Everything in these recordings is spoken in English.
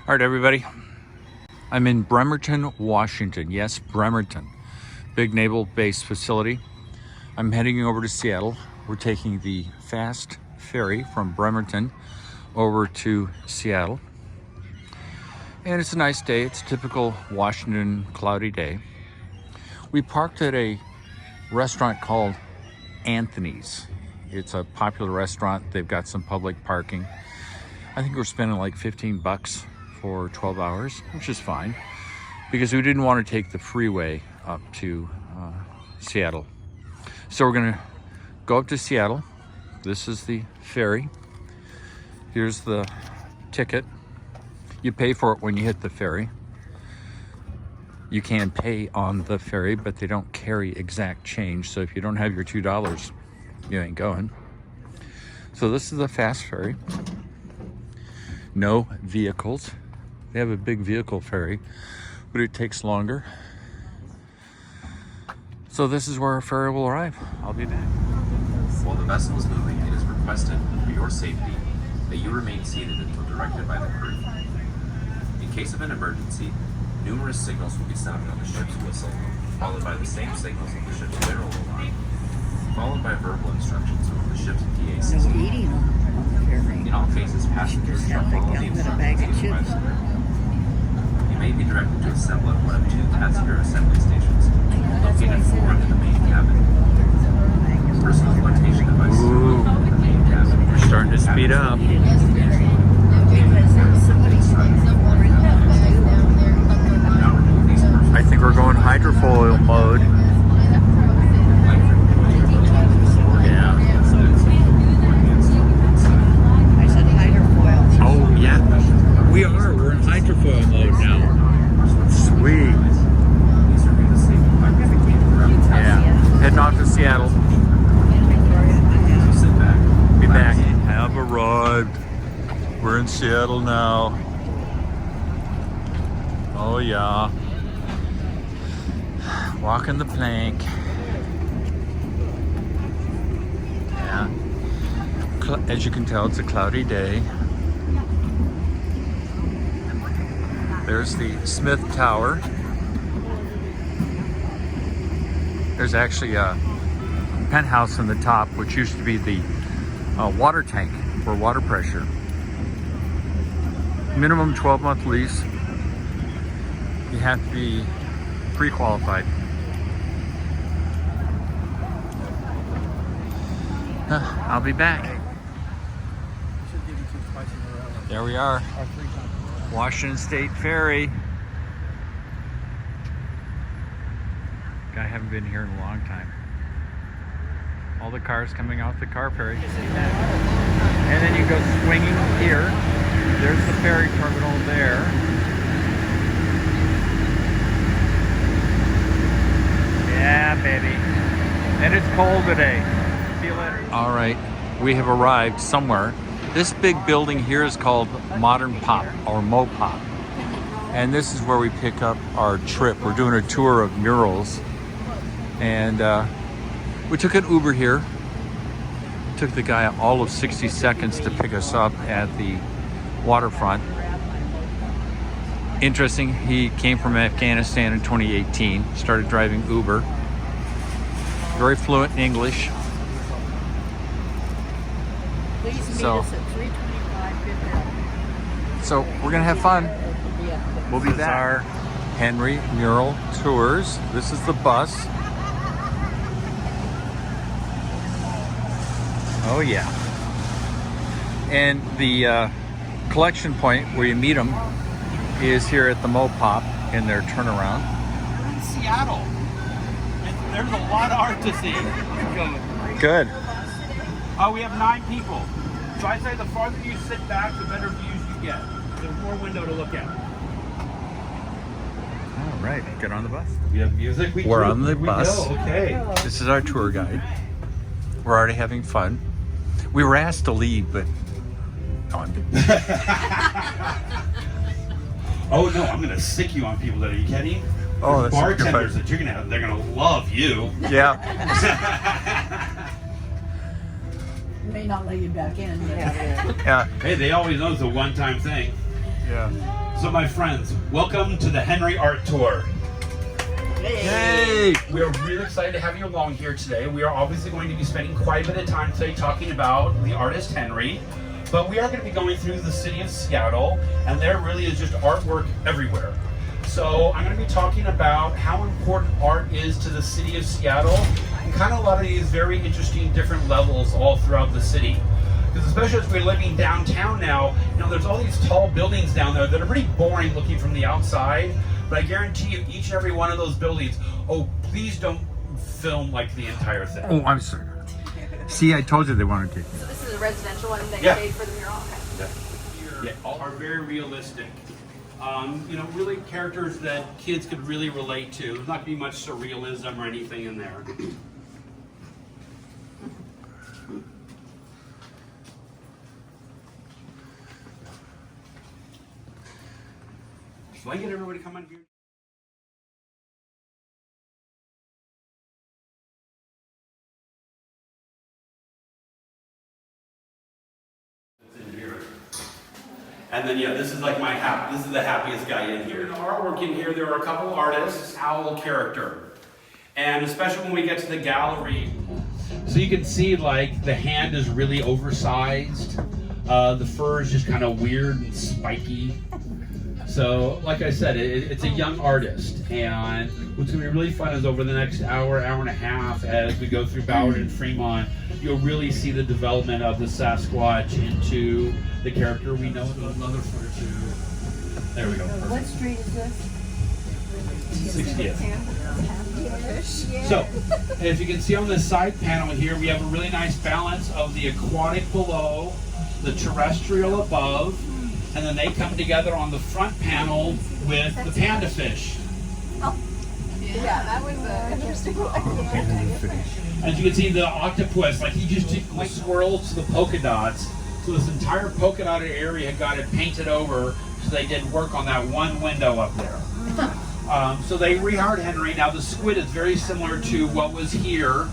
All right, everybody. I'm in Bremerton, Washington. Yes, Bremerton. Big naval base facility. I'm heading over to Seattle. We're taking the fast ferry from Bremerton over to Seattle. And it's a nice day. It's a typical Washington cloudy day. We parked at a restaurant called Anthony's. It's a popular restaurant. They've got some public parking. I think we're spending like 15 bucks for 12 hours, which is fine, because we didn't want to take the freeway up to Seattle. So we're gonna go up to Seattle. This is the ferry. Here's the ticket. You pay for it when you hit the ferry. You can pay on the ferry, but they don't carry exact change. So if you don't have your $2, you ain't going. So this is the fast ferry. No vehicles. They have a big vehicle ferry, but it takes longer. So this is where our ferry will arrive. I'll be back. While the vessel is moving, it is requested for your safety that you remain seated until directed by the crew. In case of an emergency, numerous signals will be sounded on the ship's whistle, followed by the same signals of the ship's barrel alarm, followed by verbal instructions from the ship's PA system. No eating on the ferry. In all cases, passengers shall follow the instructions given by the crew. You may be directed to assemble at one of two passenger assembly stations, located forward in the main cabin. Personal flotation devices are located in the main cabin. We're starting to speed up. I think we're going hydrofoil mode. Yeah. I said hydrofoil. Oh, yeah. We are. We're in hydrofoil mode now. Sweet. Yeah. Heading off to Seattle. Be back. Have arrived. We're in Seattle now. Oh, yeah. Walking the plank. Yeah. As you can tell, it's a cloudy day. There's the Smith Tower. There's actually a penthouse in the top, which used to be the water tank for water pressure. Minimum 12-month lease. You have to be pre-qualified. I'll be back. There we are. Washington State Ferry. I haven't been here in a long time. All the cars coming off the car ferry. And then you go swinging here. There's the ferry terminal there. Yeah, baby. And it's cold today. See you later. All right, we have arrived somewhere. This big building here is called Modern Pop or Mopop. And this is where we pick up our trip. We're doing a tour of murals. And we took an Uber here. Took the guy all of 60 seconds to pick us up at the waterfront. Interesting, he came from Afghanistan in 2018, started driving Uber. Very fluent in English. Please meet So- us at 325 Fifth Avenue. So we're gonna have fun. We'll be back. Our Henry Mural Tours. This is the bus. Oh yeah. And the collection point where you meet them is here at the Mopop in their turnaround. We're in Seattle. And there's a lot of art to see. Good. We have 9 people. So I say the farther you sit back, the better views you get. There's more window to look at. All right, get on the bus. We have music. We're on the bus. Okay. This is our tour guide. We're already having fun. We were asked to leave, but no, I'm Oh no, I'm gonna sick you on people. Are you kidding? Oh, There's that's bartenders that you're gonna have. They're gonna love you. Yeah. May not let you back in. Yeah. Hey, they always know it's a one-time thing. Yeah. So my friends, welcome to the Henry Art Tour. Yay! We are really excited to have you along here today. We are obviously going to be spending quite a bit of time today talking about the artist Henry, but we are going to be going through the city of Seattle, and there really is just artwork everywhere. So I'm going to be talking about how important art is to the city of Seattle, and kind of a lot of these very interesting different levels all throughout the city. Because especially as we're living downtown now, you know, there's all these tall buildings down there that are pretty boring looking from the outside. But I guarantee you, each and every one of those buildings, oh, please don't film like the entire thing. Oh, I'm sorry. See, I told you they wanted to. So this is a residential one that Yeah. you paid for the mural? Okay. Yeah, all are very realistic. You know, really characters that kids could really relate to. There's not going to be much surrealism or anything in there. So I get everybody to come on here. And then, yeah, this is like this is the happiest guy in here. In artwork in here, there are a couple artists, owl character. And especially when we get to the gallery. So you can see like the hand is really oversized. The fur is just kind of weird and spiky. So, like I said, it's a young artist. And what's going to be really fun is over the next hour, hour and a half, as we go through Ballard and Fremont, you'll really see the development of the Sasquatch into the character we know in another foot or two. There we go. What street is this? 60th. So, as you can see on the side panel here, we have a really nice balance of the aquatic below, the terrestrial above, and then they come together on the front panel with the panda fish. Yeah, that was an interesting one. As you can see, the octopus, like he just took the swirls to the polka dots. So this entire polka dotted area got it painted over, so they did work on that one window up there. So they rehired Henry. Now the squid is very similar to what was here.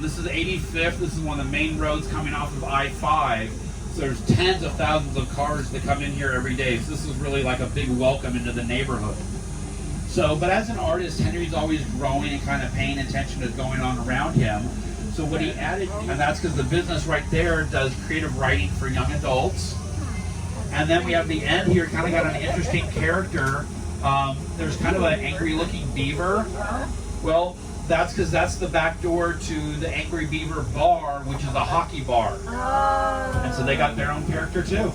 This is 85th. This is one of the main roads coming off of I-5. So there's tens of thousands of cars that come in here every day. So this is really like a big welcome into the neighborhood. So, but as an artist, Henry's always growing and kind of paying attention to what's going on around him. So what he added, and that's because the business right there does creative writing for young adults. And then we have the end here, kind of got an interesting character. There's kind of an angry looking beaver. Well, that's because that's the back door to the Angry Beaver bar, which is a hockey bar. And so they got their own character too.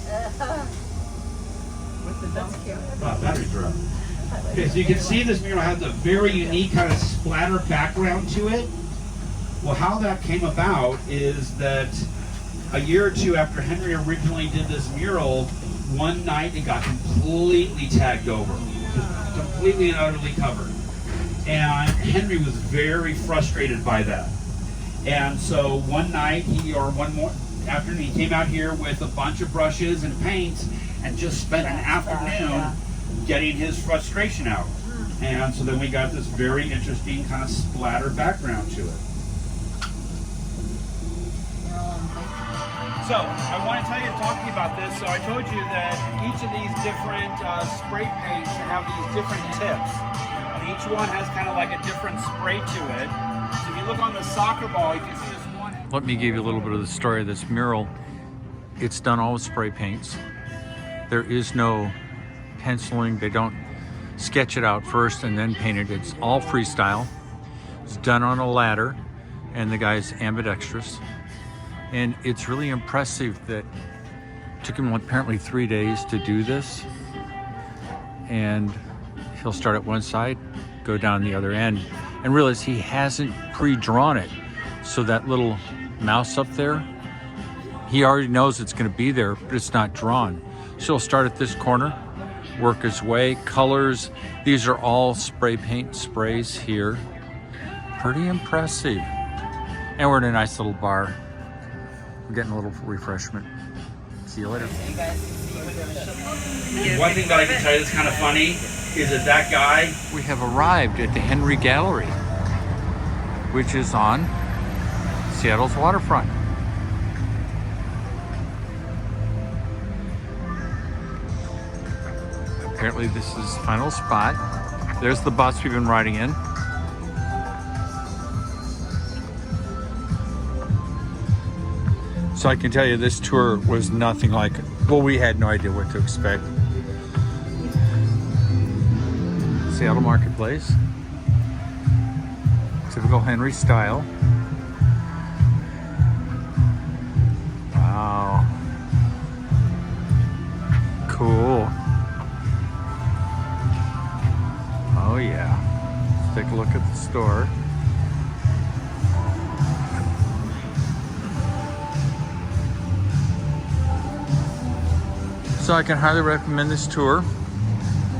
Battery throw. Okay, so you can see this mural has a very unique kind of splatter background to it. Well, how that came about is that a year or two after Henry originally did this mural, one night it got completely tagged over, just completely and utterly covered. And Henry was very frustrated by that. And so one night, one more afternoon, he came out here with a bunch of brushes and paints and just spent an afternoon getting his frustration out. And so then we got this very interesting kind of splatter background to it. So I want to tell you, talking about this, so I told you that each of these different spray paints have these different tips. And each one has kind of like a different spray to it. So if you look on the soccer ball, you can see this one. Let me give you a little bit of the story of this mural. It's done all with spray paints. There is no penciling. They don't sketch it out first and then paint it. It's all freestyle. It's done on a ladder, and the guy's ambidextrous. And it's really impressive that it took him apparently 3 days to do this. And he'll start at one side, go down the other end, and realize he hasn't pre-drawn it. So that little mouse up there, he already knows it's going to be there, but it's not drawn. So he'll start at this corner, work his way, colors. These are all spray paint sprays here. Pretty impressive. And we're in a nice little bar. We're getting a little refreshment. See you later. One thing that I can tell you that's kind of funny is that guy. We have arrived at the Henry Gallery, which is on Seattle's waterfront. Apparently this is final spot. There's the bus we've been riding in. So I can tell you this tour was nothing like, well, we had no idea what to expect. Seattle Marketplace. Typical Henry style. Wow. Cool. Oh yeah. Let's take a look at the store. So I can highly recommend this tour.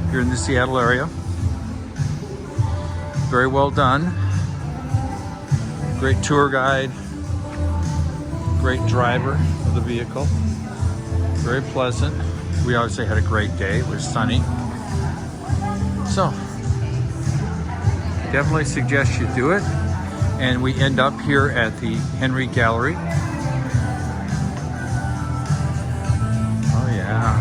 If you're in the Seattle area. Very well done. Great tour guide. Great driver of the vehicle. Very pleasant. We obviously had a great day. It was sunny. So, definitely suggest you do it. And we end up here at the Henry Gallery. Oh yeah.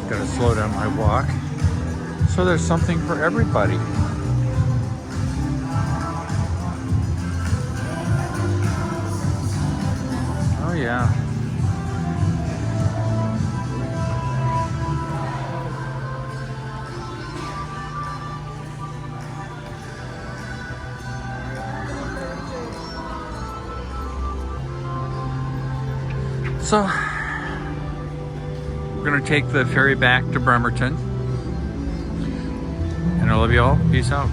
Gotta slow down my walk. So there's something for everybody. Oh yeah. So we're gonna take the ferry back to Bremerton. And I love you all. Peace out.